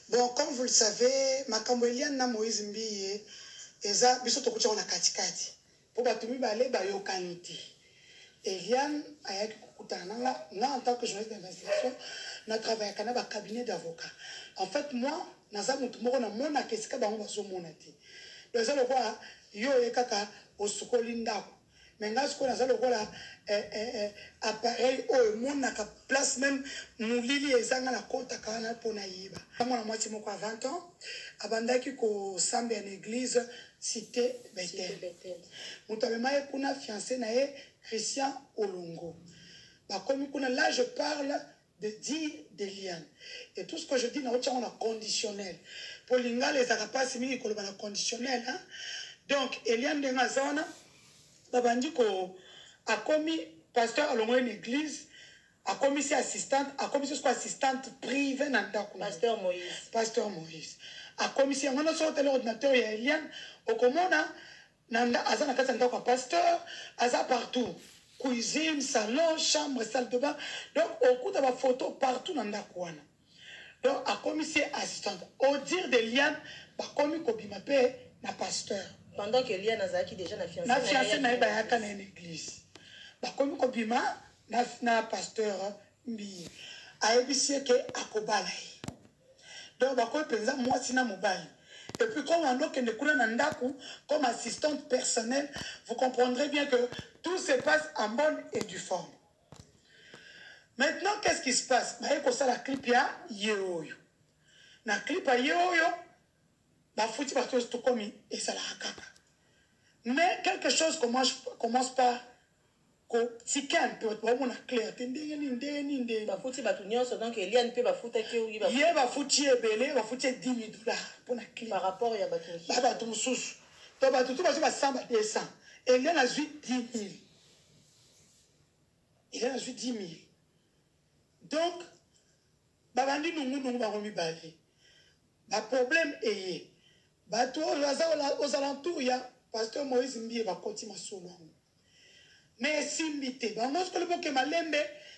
Bon, comme vous le savez, makambo Eliane na Moïse Mbiye, eza biso tokucha na katikati. Po batumi bale ba yokaniti. Eliane ayaki kukutana na en tant que journaliste d'investigation, na travaillé kana ba cabinet d'avocat. En fait, moi, naza mutu moko na mona kesika bango bazo mona ti. Donc ça le quoi yo ekaka osukoli ndako. Mais nga siko naza lokola appareil oyo monaka place même mulili ezanga na kota kana pona yiba. Mwana mwati moko a 20 ans abandaki ko sambe en église cité Bethel. Mutabema ye kuna fiancé na ye Christian Olongo. Ba komi kuna là je parle de dire d'Eliane. Et tout ce que je dis na on a conditionnel. Pour linga les arapasi mingi ko na conditionnel hein. Donc Eliane de Ngazona babandi ko a commis pasteur Olongo une église a commis assistante a commis assistante privée dans pasteur Moïse a commis on a sorti l'ordinateur ya Eliane au komona nanda azana kasa ndako pasteur aza partout cuisine salon chambre salle de bain donc au coup de la photo partout dans ndako wana donc a commis assistante au dire d'Eliane ba commis ko bimape na pasteur. Pendant que Eliane Azaki déjà na fiancé na bayaka na église ba komi ko bima na pasteur mbi ayebisi ke akobala donc ba ko penza moi sina mobali et puis comme on doit que ne kuna na ndako comme assistante personnelle vous comprendrez bien que tout se passe en bonne et due forme. Maintenant qu'est-ce qui se passe ba ko sala clip ya yeoyo na clip ya yeoyo ba futi ba tout comme et ça la kaka. Mais quelque chose commence par tiquer un peu. On a clair. Ba futi ba tunyoso donc Eliane peut ba futa ke ugi ba. Ye ba futi ebele ba futi $10,000 pour na clé. Par rapport ya ba tunyoso. Ba tunyoso. To ba tutu ba ba 100 200. Eliane a eu 10,000. Eliane a eu 10,000. Donc ba bandi nungu ba romi bali. Ba problème est ba to aux alentours ya pasteur Moïse Mbiye va continuer solo. Mais simbité, ba moi ce que le bon que malembe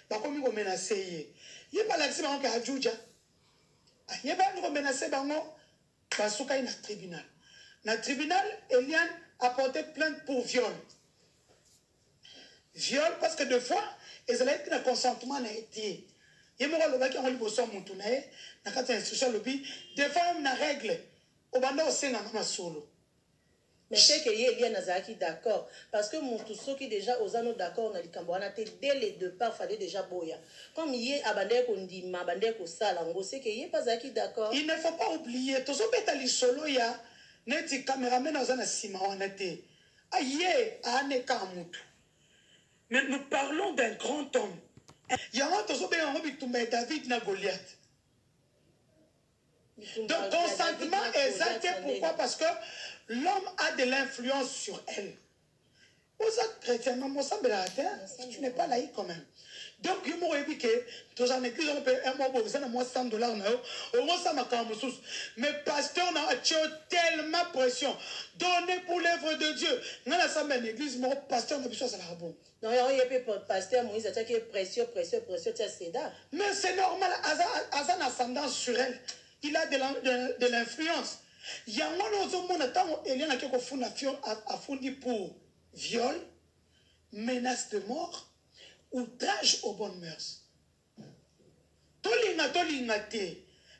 ba komi ko menacer ye. Ye ba laxi ba ko ajuja. Ye ba ko menacer bango ba suka ina tribunal. Na tribunal Eliane a porté plainte pour viol. Viol parce que deux fois ils allaient être consentement na été. Ye mo lo ba ki on li boso mutu na ye na kata instruction lobby des fois même na règle au banda au senga na solo. Mais c'est que Eliane Azaki d'accord. Parce que tous ceux qui déjà aux anneaux d'accord, dès le départ, il fallait déjà boya. Comme il est abandonné qu'on dit, abandonné qu'on salango, c'est que il n'est pas Azaki d'accord. Il ne faut pas oublier, tous ceux qui sont solo, il y a des caméramans dans un sima, on a été. Aïe, mais nous parlons d'un grand homme. Il y a un tous ceux qui ont David na Goliath. Donc, consentement exact, pourquoi? Parce que l'homme a de l'influence sur elle. Aux autres chrétiens, tu n'es pas laïque quand même. Donc, il m'a dit que tous en église, on peut $100. Mais pasteur n'a tellement pression. Donnez pour l'œuvre de Dieu. Dans l'assemblée de l'église, mon pasteur n'a pas besoin de l'argent. Non, il y a pas pasteur Moïse, il y a pression, c'est ça. Mais c'est normal, Azan a ascendance sur elle. Il a de l'influence. Il y a un moment Eliane a fourni pour viol, menace de mort, outrage aux bonnes mœurs.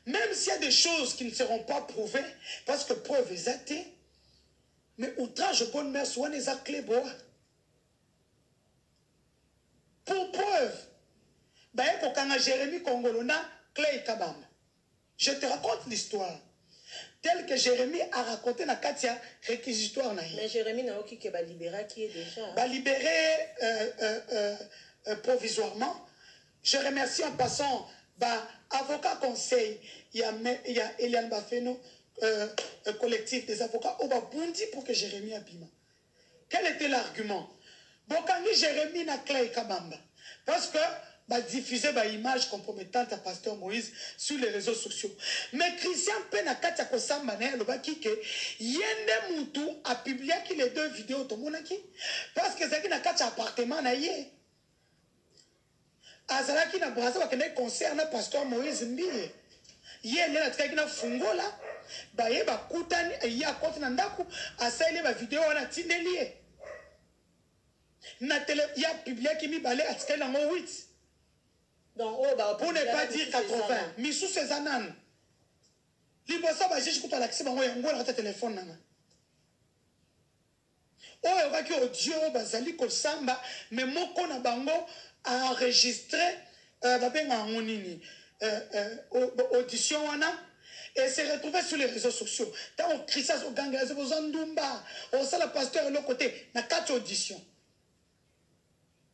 Même s'il y a des choses qui ne seront pas prouvées, parce que preuve est athée, mais outrage aux bonnes mœurs, soit les clés bois. Pour preuve, quand Jérémie Congolona, clé kabam. Je te raconte l'histoire. Telle que Jérémie a raconté dans Katia réquisitoire. Mais Jérémie n'a aucun qui est libéré qui est déjà. Libéré provisoirement. Je remercie en passant avocat conseil. Il y a Eliane Bafeno, collectif des avocats, au Babundi pour que Jérémie abîme. Quel était l'argument? Bon, quand Jérémie n'a clé Kabamba. Parce que diffuser des images compromettantes à pasteur Moïse sur les réseaux sociaux. Mais Christian Penakata Kosambane, le baki que Yende Moutou a publié les 2 vidéos de Monaki. Parce que c'est un appartement na yé. Azalaki na brasa wa kene concerne pasteur Moïse Mbiye. ye Eliane atikaki na fungola baye bakutani ye akoti na ndako asaeli ba video wana tindeli ye na télé ya publiaki mibale atikali nango 8 pour ne pas dire 80 misu sezanan libosa bajeshi kutu alakisi bango yango alakata telefone nanga oyo okaki audio bazali kosamba mais moko na bango enregistré babenga yango nini audition wana et se retrouver sur les réseaux sociaux tant on crie ça au gang les besoin ndumba on sala pasteur de l'autre côté na 4 auditions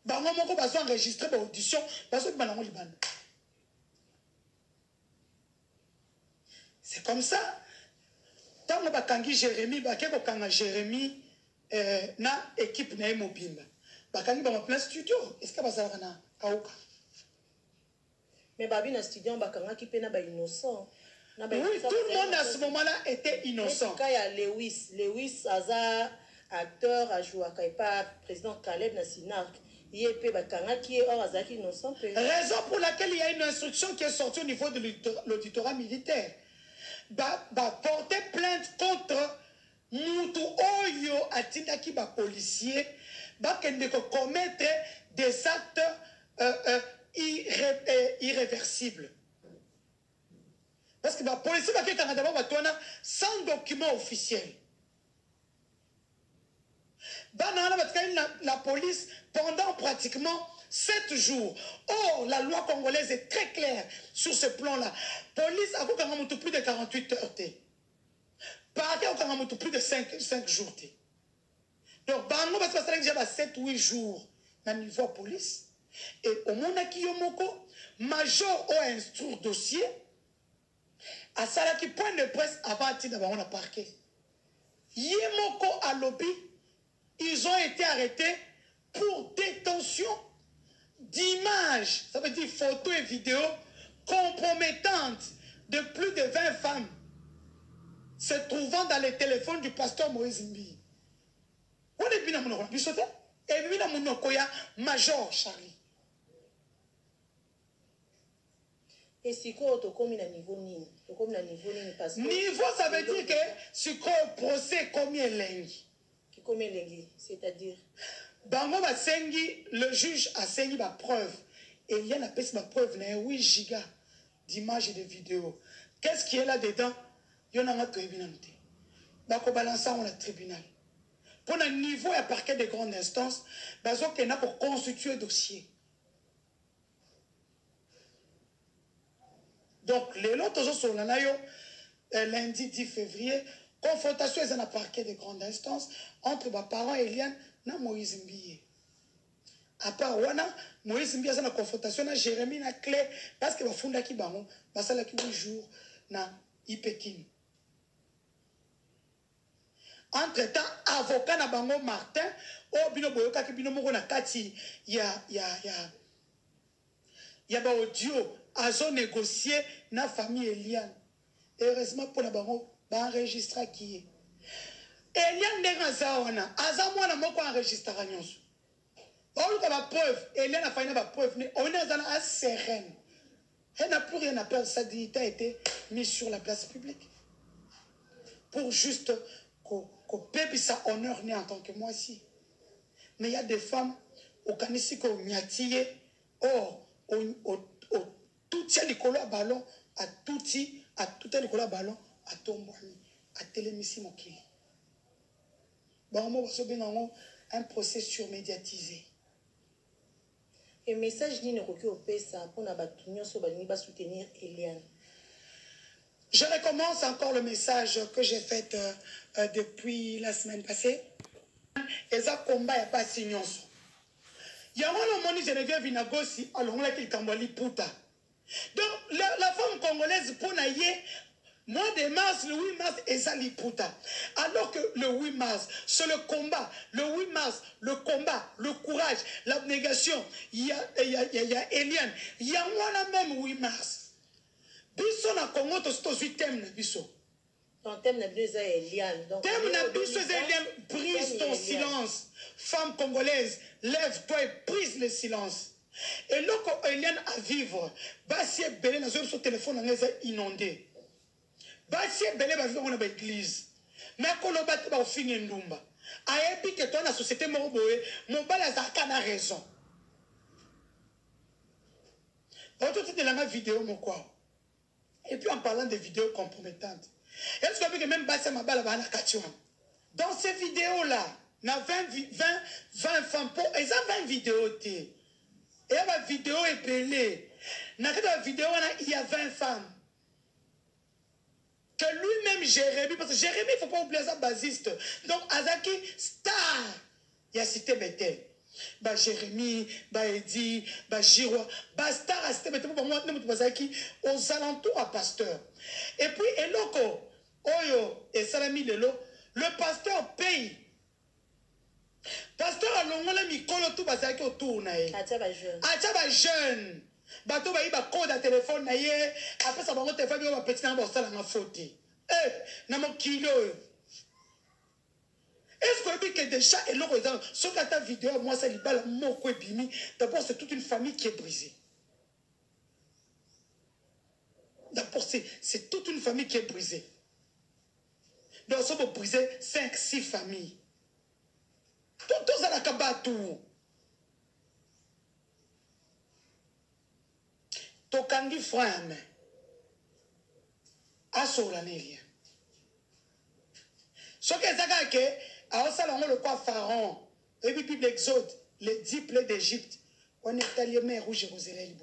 bango moko bazo enregistrer ba audition bazo banango libanda c'est comme ça tant on bakangi Jérémie bakeko kanga Jérémie na équipe na mobimba bakangi ba plein studio est-ce que bazala na kauka mais babi na studio bakanga ki pe na ba innocent. Oui, tout le monde à ce moment-là était innocent. Il y a Lewis Aza, acteur, a joué à président Caleb Nassinar. Il y a Bakanga qui est hors Azaki innocent. Raison pour laquelle il y a une instruction qui est sortie au niveau de l'auditorat militaire. Porter plainte contre Moutou Oyo Atindaki ba policier, kende ko commettre des actes irréversibles. Parce que la police va sans document officiel. La police pendant pratiquement 7 jours. Or, la loi congolaise est très claire sur ce plan-là. La police a plus de 48 heures. Parquet a plus de 5 jours. Donc, il y a déjà 7-8 jours dans le niveau de police. Et au moment où major a instruit le dossier, à Salaki point de presse avant de parquet. Yemoko à lobby, ils ont été arrêtés pour détention d'images, ça veut dire photos et vidéos compromettantes de plus de 20 femmes se trouvant dans les téléphones du pasteur Moïse Mbi. On est bien à mon bisoté et bien à mon okoya major Charlie. Et si quoi tu commis à niveau ni, tu commis à niveau ni parce que niveau ça veut dire que si quoi procès combien lengi. Qui combien lengi, c'est-à-dire bango ba sengi le juge a sengi ba preuve et il y a la peste ma preuve na 8 gigas d'images et de vidéos. Qu'est-ce qui est là dedans? Il y en a un tribunal. Ba ko balancer au tribunal. Pour un niveau à parquet de grande instance, bazo que na pour constituer dossier. Donc, les autres sont là, lundi 10 février, confrontation est dans le parquet de grande instance entre mes parents et Eliane et Moïse Mbiye. À part Wana, Moïse Mbiye est dans la confrontation avec Jérémie na clé parce que Bafunda ki bango, basala ki 8 jours na Ipekin. Entre-temps, avocat na bango Martin, o bino boyoka ki bino moko na kati ya ba audio azo négocier na famille Eliane. Heureusement pour la baron, ba enregistra qui est. Eliane ndenga zaona, aza mwana moko enregistra nyonso. On a la preuve, Eliane a fait une preuve, on est dans la sereine. Elle n'a plus rien à perdre, sa dignité a été mise sur la place publique. Pour juste qu'on paie sa honneur né en tant que moi aussi. Mais il y a des femmes au Kanisi qu'on y a tiré, or, tout les couleurs ballon à tout les couleurs ballon à Tombouani à Télémissi Mokili. Bon, moi, un procès surmédiatisé. Et message ni ne recule ça pour soutenir Eliane. Je recommence encore le message que j'ai fait depuis la semaine passée. Et ça combat il n'y a pas de signaux. Il y a un moment où Geneviève Vinagosi, alors on a qu'il Kambali Puta. Donc la femme congolaise pour naïe, mois de mars, le 8 mars, est Zali Puta. Alors que le 8 mars, c'est le combat. Le 8 mars, le combat, le courage, l'abnégation. Il y a Eliane. Il y a moi même 8 mars. Biso na Congo, to suis thème na biso. Ton thème na biso est Eliane. Thème na biso est Eliane. Brise ton silence. Femme congolaise, lève-toi et brise le silence. Et lorsque Eliane a vivre, basi est belé dans son téléphone est inondé. Basi est belé va vivre dans l'église. Mais quand on bat au fin ndumba, ayebi que toi la société moroboé, mon bal a raison. Autour de la vidéo mon quoi. Et puis en parlant de vidéos compromettantes, est-ce que même basi ma balle va la katiwan. Dans ces vidéos là, na 20 femmes pour et ça 20 vidéos té. Et la vidéo est belée. Dans la vidéo, il y a 20 femmes. Que lui-même, Jérémie, parce que Jérémie, il ne faut pas oublier ça, basiste. Donc, Azaki, star, il a cité Bethel. Bah, Jérémie, bah, Eddie, bah, Giroua, bah, star, a cité Bethel. Pour moi, nous, Azaki, aux alentours à pasteur. Et puis, Eloko, Oyo, et Salami Lelo, le pasteur paye. Pasteur a longola mikolo tout bazaki autour na ye. Atia ba jeune. Atia ba jeune. Bato ba iba code à téléphone na ye. Après ça bango téléphone ba petit na ba sala na faute. Eh, na mo kilo. Est-ce que vous que déjà et l'autre exemple sur ta vidéo moi ça libala moko ebimi. D'abord c'est toute une famille qui est brisée. D'abord c'est toute une famille qui est brisée. Donc ça va briser 5-6 familles. Tout ça n'a tout. Tokangi frère Asoulanelia. Ce que ça que à Osalon le quoi Pharaon et puis Bible Exode les 10 plaies d'Égypte on est allé mer rouge Jérusalem.